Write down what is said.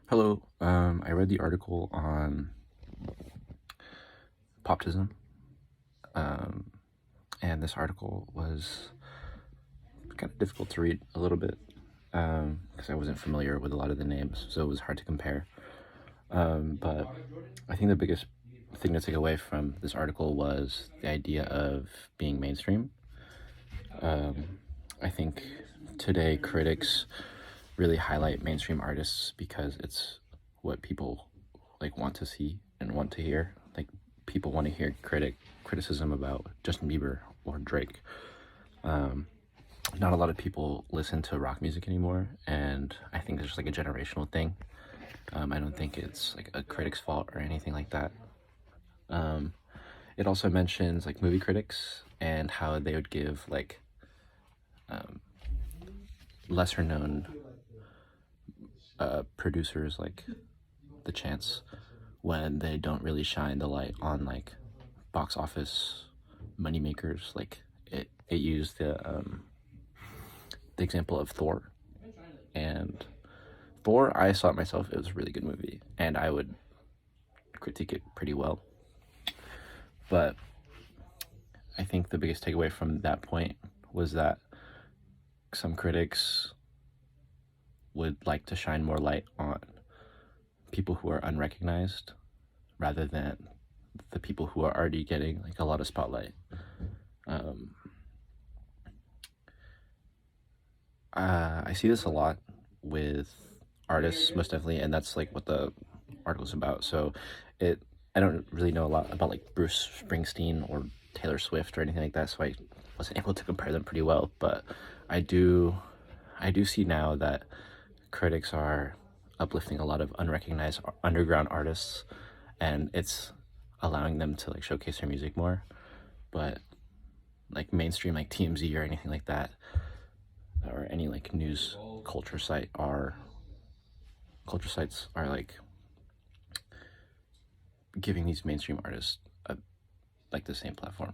Hello. I read the article on Poptism, um, and this article was kind of difficult to read a little bit because I wasn't familiar with a lot of the names, so it was hard to compare. But I think the biggest thing to take away from this article was the idea of being mainstream. I think today critics really highlight mainstream artists because it's what people want to see and want to hear. Like people want to hear criticism about Justin Bieber or Drake. Not a lot of people listen to rock music anymore, and I think it's just like a generational thing. I don't think it's like a critic's fault or anything like that. It also mentions like movie critics and how they would give like lesser known producers like the chance when they don't really shine the light on like box office money makers. Like it used the example of Thor, and Thor, I saw it myself. It was a really good movie, and I would critique it pretty well. But I think the biggest takeaway from that point was that some critics would like to shine more light on people who are unrecognized rather than the people who are already getting like a lot of spotlight. I see this a lot with artists, most definitely, and that's like what the article's about. So, it I don't really know a lot about like Bruce Springsteen or Taylor Swift or anything like that, so I wasn't able to compare them pretty well. But I do, I do see now that critics are uplifting a lot of unrecognized underground artists, and it's allowing them to like showcase their music more. But like mainstream like TMZ or anything like that, or any like news culture sites are like giving these mainstream artists like the same platform.